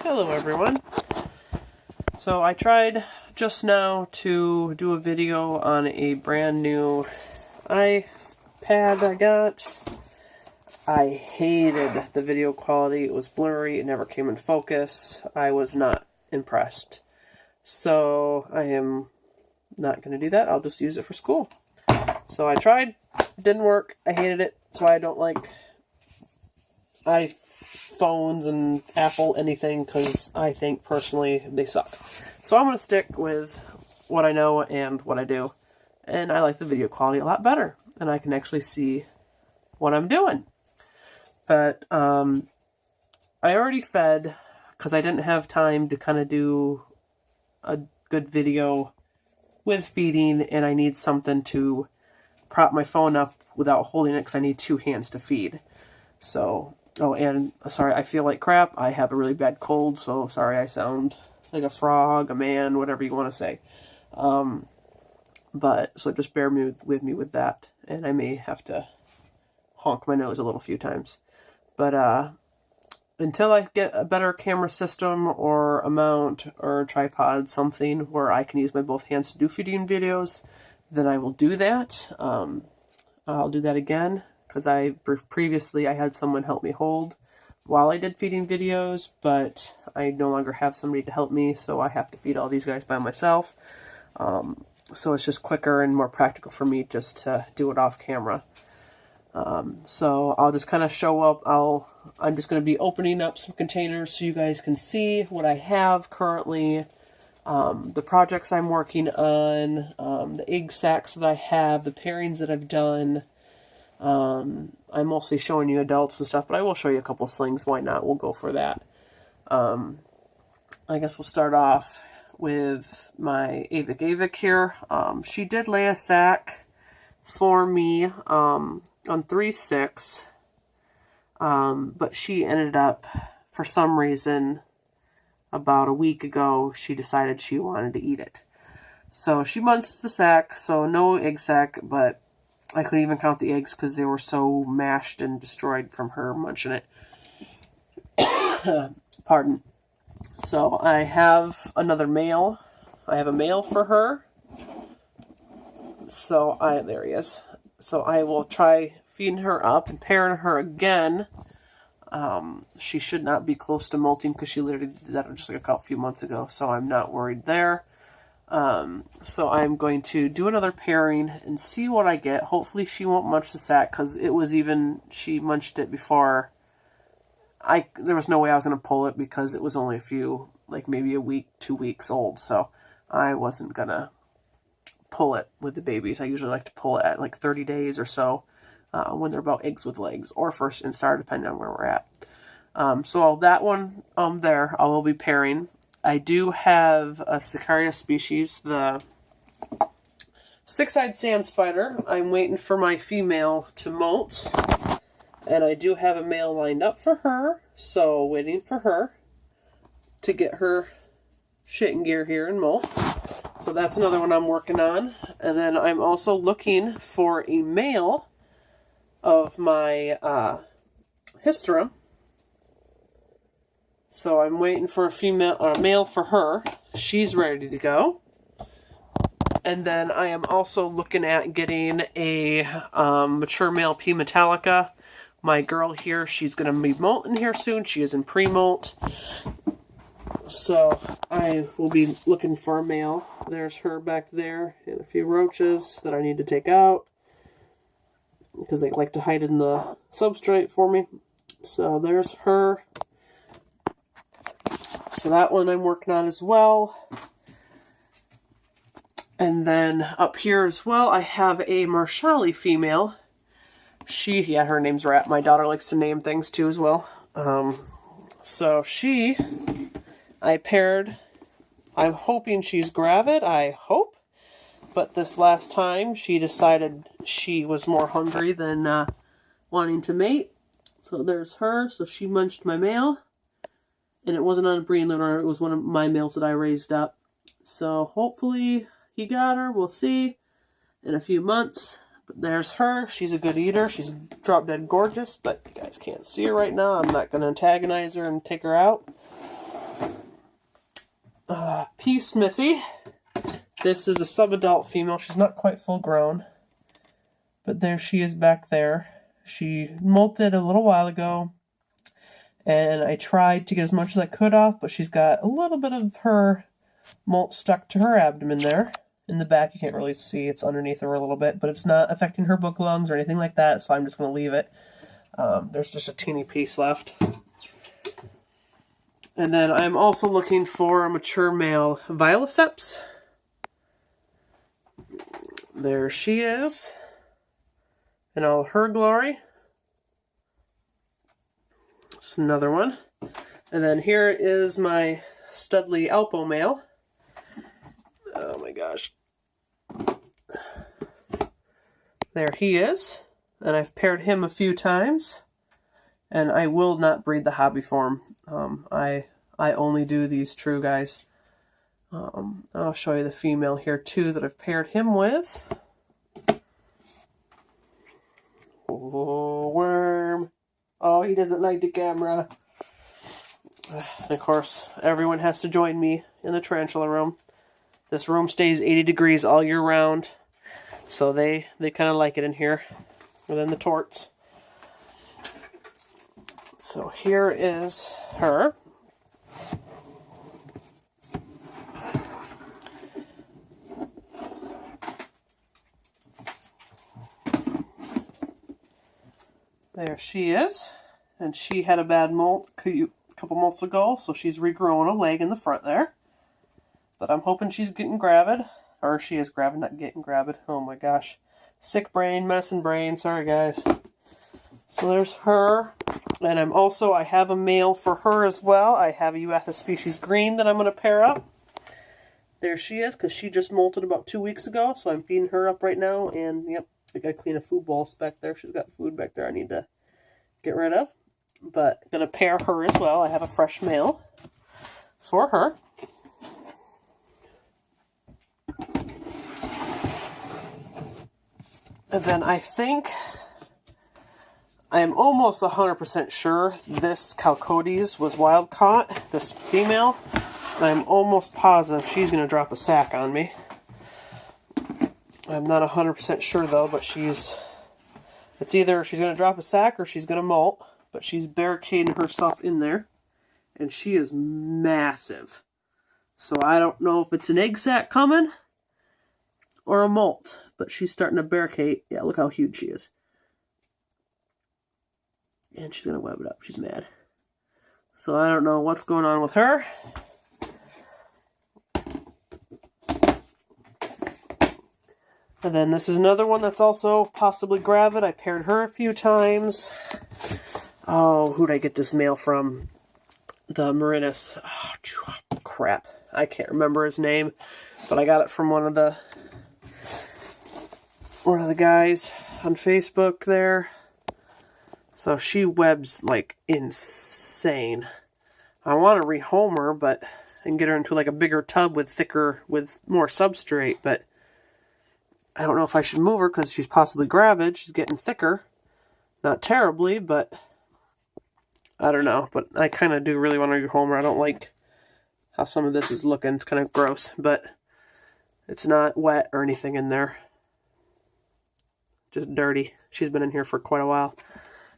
Hello everyone. So I tried just now to do a video on a brand new iPad I got. I hated the video quality. It was blurry. It never came in focus. I was not impressed. So I am not going to do that. I'll just use it for school. So I tried. It didn't work. I hated it. That's why I don't like iPhones and Apple anything, because I think personally they suck. So I'm going to stick with what I know and what I do. And I like the video quality a lot better. And I can actually see what I'm doing. But I already fed, because I didn't have time to kind of do a good video with feeding, and I need something to prop my phone up without holding it, because I need two hands to feed. So, oh, and sorry, I feel like crap. I have a really bad cold, so sorry I sound like a frog, a man, whatever you want to say. But, so just bear with me with that, and I may have to honk my nose a few times. But, until I get a better camera system or a mount or tripod, something where I can use my both hands to do feeding videos, then I will do that. I'll do that again, because previously I had someone help me hold while I did feeding videos, but I no longer have somebody to help me, so I have to feed all these guys by myself. So it's just quicker and more practical for me just to do it off camera. So I'll just kind of show up. I'm just going to be opening up some containers so you guys can see what I have currently, the projects I'm working on, the egg sacs that I have, the pairings that I've done. I'm mostly showing you adults and stuff, but I will show you a couple slings. Why not? We'll go for that. I guess we'll start off with my Avik here. She did lay a sac for me on 3/6, but she ended up, for some reason, about a week ago, she decided she wanted to eat it. So she munched the sac, so no egg sac, but I couldn't even count the eggs because they were so mashed and destroyed from her munching it. Pardon. So I have another male. I have a male for her. So there he is. So I will try feeding her up and pairing her again. She should not be close to molting because she literally did that just like a few months ago, so I'm not worried there. So I'm going to do another pairing and see what I get. Hopefully she won't munch the sac, because she munched it before. There was no way I was going to pull it, because it was only maybe a week, 2 weeks old, so I wasn't going to pull it with the babies. I usually like to pull it at like 30 days or so, when they're about eggs with legs, or first instar, depending on where we're at. So that one there, I will be pairing. I do have a Sicaria species, the six-eyed sand spider. I'm waiting for my female to molt, and I do have a male lined up for her, so waiting for her to get her shit in gear here and molt. So that's another one I'm working on. And then I'm also looking for a male of my Histera. So I'm waiting for a male for her. She's ready to go. And then I am also looking at getting a mature male P. Metallica. My girl here, she's going to be molting here soon. She is in pre-molt. So I will be looking for a male. There's her back there, and a few roaches that I need to take out, because they like to hide in the substrate for me. So there's her. So that one I'm working on as well. And then up here as well, I have a Marshali female. Her name's Rat. My daughter likes to name things too as well. So I paired. I'm hoping she's gravid, I hope. But this last time, she decided she was more hungry than wanting to mate. So there's her. So she munched my male. And it wasn't on a breeding litter, it was one of my males that I raised up. So hopefully he got her, we'll see in a few months. But there's her, she's a good eater, she's drop dead gorgeous, but you guys can't see her right now. I'm not going to antagonize her and take her out. P. Smithy. This is a sub-adult female. She's not quite full grown. But there she is back there. She molted a little while ago. And I tried to get as much as I could off, but she's got a little bit of her molt stuck to her abdomen there. In the back, you can't really see. It's underneath her a little bit, but it's not affecting her book lungs or anything like that, so I'm just going to leave it. There's just a teeny piece left. And then I'm also looking for a mature male Viloceps. There she is. In all her glory. It's another one. And then here is my Studley Alpo male. Oh my gosh. There he is. And I've paired him a few times. And I will not breed the hobby form. I only do these true guys. I'll show you the female here too that I've paired him with. Oh, worm. Oh, he doesn't like the camera. And of course, everyone has to join me in the tarantula room. This room stays 80 degrees all year round. So they kind of like it in here. Within the torts. So here is her. There she is. And she had a bad molt a couple molts ago, so she's regrowing a leg in the front there. But I'm hoping she's getting gravid. Or she is gravid, not getting gravid. Oh my gosh. Sick brain, medicine brain. Sorry, guys. So there's her. And I have a male for her as well. I have a Euathus species green that I'm going to pair up. There she is, because she just molted about 2 weeks ago. So I'm feeding her up right now. And, yep, I got to clean a food bowl back there. She's got food back there I need to get rid of. But I'm going to pair her as well. I have a fresh male for her. And then I think, I am almost 100% sure this Chalcodes was wild caught, this female. And I'm almost positive she's going to drop a sack on me. I'm not 100% sure though, but it's either she's going to drop a sack or she's going to molt. But she's barricading herself in there. And she is massive. So I don't know if it's an egg sac coming or a molt. But she's starting to barricade. Yeah, look how huge she is. And she's going to web it up. She's mad. So I don't know what's going on with her. And then this is another one that's also possibly gravid. I paired her a few times. Oh, who'd I get this male from? The Marinus. Oh, crap. I can't remember his name. But I got it from one of the guys on Facebook there. So she webs like insane. I want to rehome her, and get her into like a bigger tub with more substrate, but I don't know if I should move her because she's possibly gravid. She's getting thicker. Not terribly, but I don't know. But I kind of do really want to rehome her. I don't like how some of this is looking. It's kind of gross, but it's not wet or anything in there. Just dirty. She's been in here for quite a while.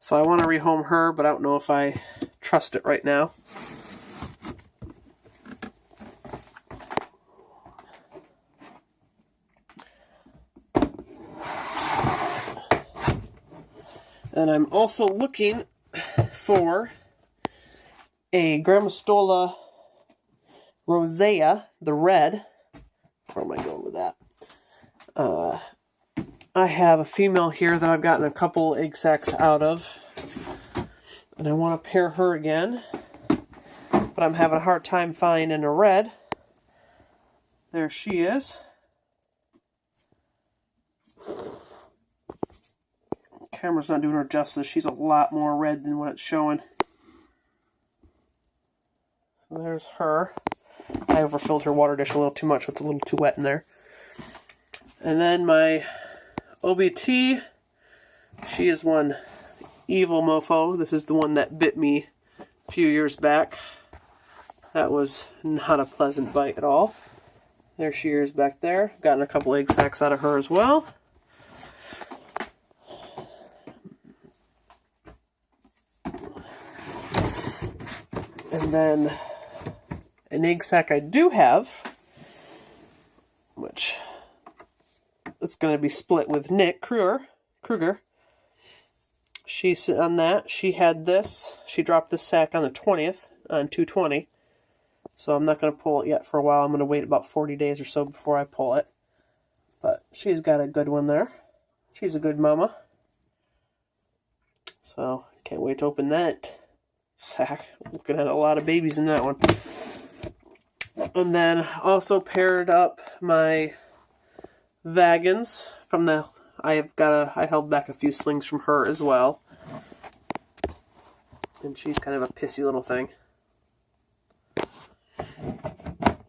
So I want to rehome her, but I don't know if I trust it right now. And I'm also looking for a Grammostola rosea, the red. Where am I going with that? I have a female here that I've gotten a couple egg sacs out of. And I want to pair her again. But I'm having a hard time finding a red. There she is. Camera's not doing her justice. She's a lot more red than what it's showing. So there's her. I overfilled her water dish a little too much. It's a little too wet in there. And then my OBT, she is one evil mofo. This is the one that bit me a few years back. That was not a pleasant bite at all. There she is back there. Gotten a couple egg sacs out of her as well. And then an egg sac I do have, which it's going to be split with Nick Kruger. She's on that. She had this. She dropped this sack on the 20th, on 2/20. So I'm not going to pull it yet for a while. I'm going to wait about 40 days or so before I pull it. But she's got a good one there. She's a good mama. So can't wait to open that sack. Looking at a lot of babies in that one. And then also paired up my Vagans from the... I held back a few slings from her as well. And she's kind of a pissy little thing.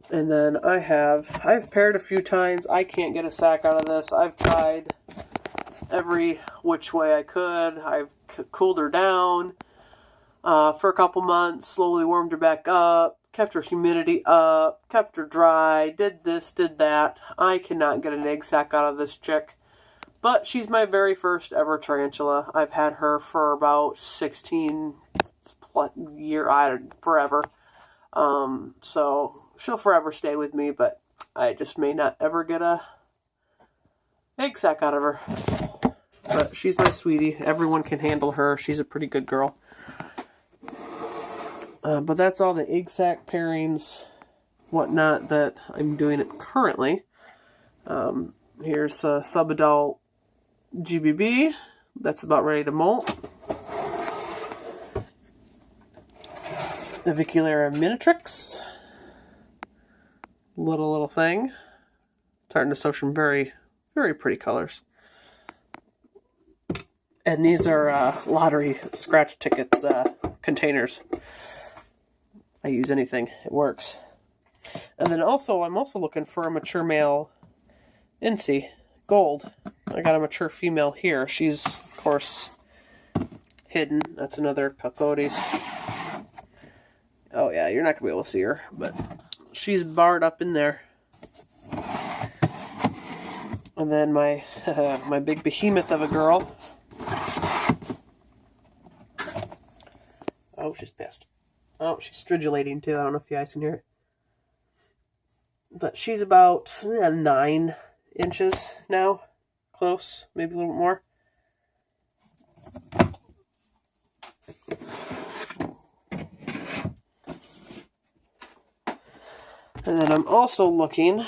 And then I've paired a few times. I can't get a sack out of this. I've tried every which way I could. I've cooled her down for a couple months, slowly warmed her back up, kept her humidity up, kept her dry, did this, did that. I cannot get an egg sac out of this chick. But she's my very first ever tarantula. I've had her for about 16 years, forever. So she'll forever stay with me, but I just may not ever get a egg sac out of her. But she's my sweetie. Everyone can handle her. She's a pretty good girl. But that's all the egg sac pairings, whatnot, that I'm doing it currently. Here's a sub-adult GBB. That's about ready to molt. The Viculera Minitrix. Little thing. Starting to show some very, very pretty colors. And these are lottery scratch tickets containers. I use anything. It works. And then also, I'm also looking for a mature male Incy Gold. I got a mature female here. She's, of course, hidden. That's another Calcotes. Oh yeah, you're not going to be able to see her, but she's barred up in there. And then my my big behemoth of a girl. Oh, she's pissed. Oh, she's stridulating too. I don't know if you guys can hear it. But she's about 9 inches now. Close, maybe a little bit more. And then I'm also looking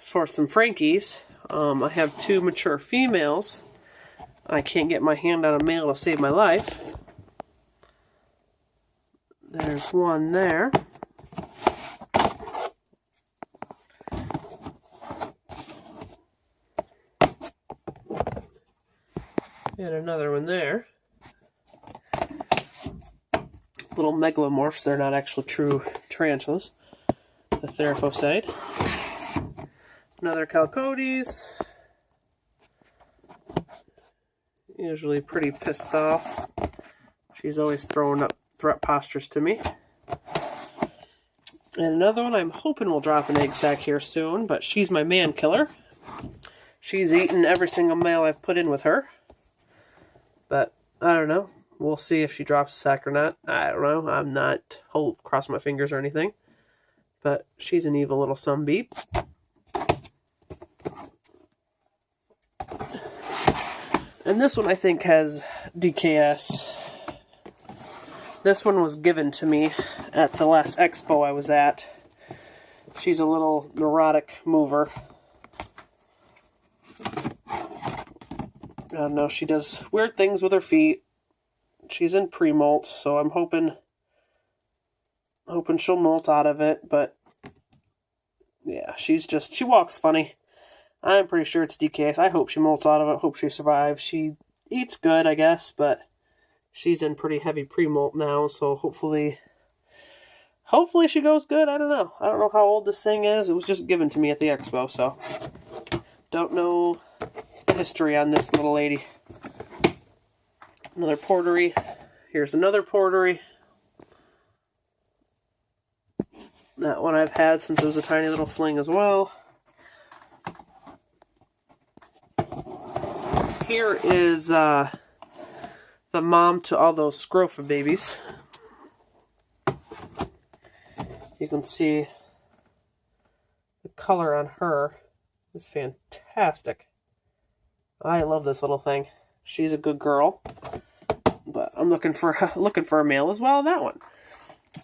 for some Frankies. I have 2 mature females. I can't get my hand on a male to save my life. There's one there. And another one there. Little megalomorphs. They're not actual true tarantulas. The Theraphoside. Another Calcotes. Usually pretty pissed off. She's always throwing up threat postures to me. And another one I'm hoping will drop an egg sac here soon, but she's my man killer. She's eaten every single male I've put in with her. But I don't know. We'll see if she drops a sac or not. I don't know. I'm not crossing my fingers or anything. But she's an evil little sunbeep. And this one I think has DKS. This one was given to me at the last expo I was at. She's a little neurotic mover. I don't know, she does weird things with her feet. She's in pre-molt, so I'm hoping she'll molt out of it, but yeah, she walks funny. I'm pretty sure it's DKS. I hope she molts out of it, hope she survives. She eats good, I guess, but she's in pretty heavy pre-molt now, so hopefully she goes good. I don't know. I don't know how old this thing is. It was just given to me at the expo, so don't know the history on this little lady. Another portery. Here's another portery. That one I've had since it was a tiny little sling as well. Here is the mom to all those Scrofa babies. You can see the color on her is fantastic. I love this little thing. She's a good girl, but I'm looking for a male as well. That one,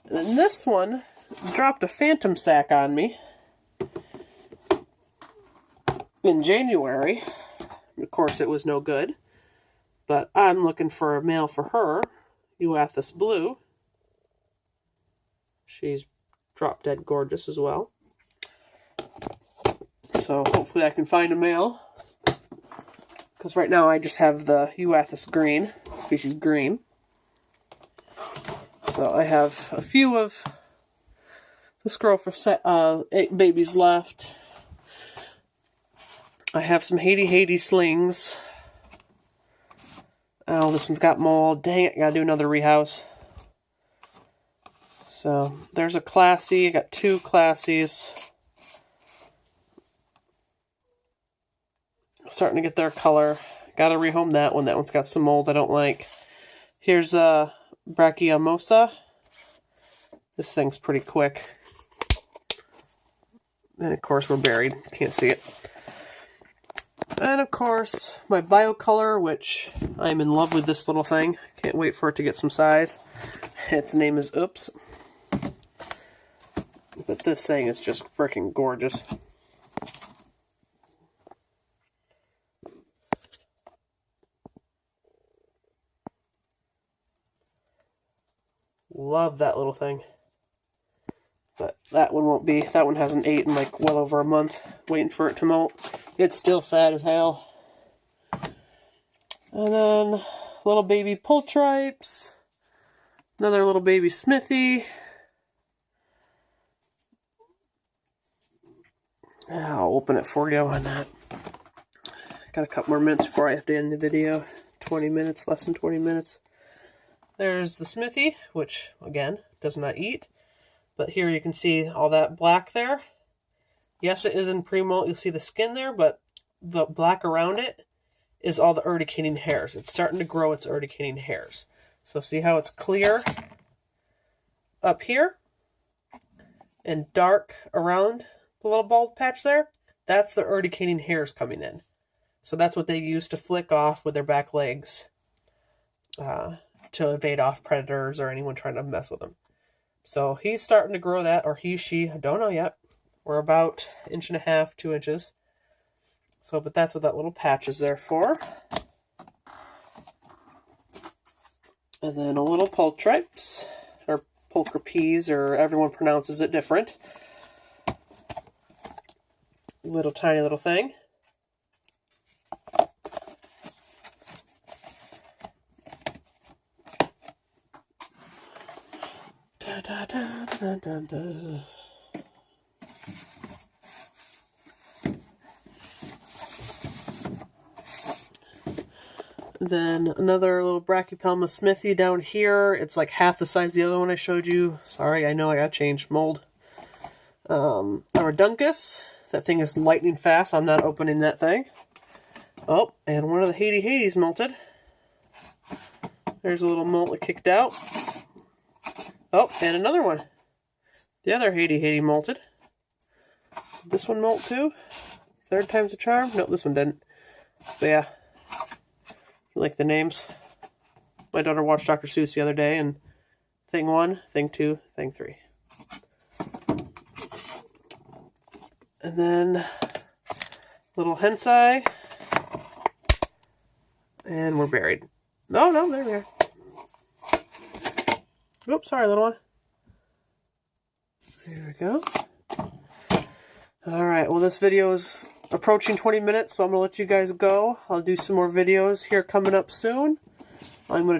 and then this one dropped a phantom sac on me in January. Of course, it was no good, but I'm looking for a male for her. Euathus blue. She's drop dead gorgeous as well. So hopefully I can find a male. Because right now I just have the Euathus green, species green. So I have a few of the Scrofa 8 babies left. I have some Haiti slings. Oh, this one's got mold. Dang it, gotta do another rehouse. So there's a classy. I got 2 classies. Starting to get their color. Gotta rehome that one. That one's got some mold I don't like. Here's a Brachiomosa. This thing's pretty quick. And of course we're buried. Can't see it. And of course my Biocolor, which I'm in love with this little thing. Can't wait for it to get some size. Its name is Oops. But this thing is just freaking gorgeous. Love that little thing. But that one won't be. That one hasn't ate in like well over a month, waiting for it to molt. It's still fat as hell. And then little baby Pultripes. Another little baby Smithy. I'll open it for you on that. Got a couple more minutes before I have to end the video. 20 minutes, less than 20 minutes. There's the Smithy, which, again, does not eat. But here you can see all that black there. Yes, it is in pre-molt. You'll see the skin there, but the black around it is all the urticating hairs. It's starting to grow its urticating hairs. So see how it's clear up here and dark around the little bald patch there? That's the urticating hairs coming in. So that's what they use to flick off with their back legs to evade off predators or anyone trying to mess with them. So he's starting to grow that, or he, she, I don't know yet. We're about 1.5 inches, 2 inches. So, but that's what that little patch is there for. And then a little Pultripes, or Pulchripes, or everyone pronounces it different. Little tiny little thing. Da, da, da, da, da, da. Then another little Brachypelma Smithy down here. It's like half the size of the other one I showed you. Sorry, I know I got changed. Mold. Our Duncus. That thing is lightning fast. I'm not opening that thing. Oh, and one of the Hades molted. There's a little molt that kicked out. Oh, and another one. The other Hades molted. This one molt too. 3rd time's a charm. No, this one didn't. But yeah. You like the names? My daughter watched Dr. Seuss the other day, and thing 1, thing 2, thing 3. And then little Hensai. And we're buried. No, there we are. Oops, sorry, little one. There we go. Alright, well this video is approaching 20 minutes, so I'm going to let you guys go. I'll do some more videos here coming up soon. I'm going to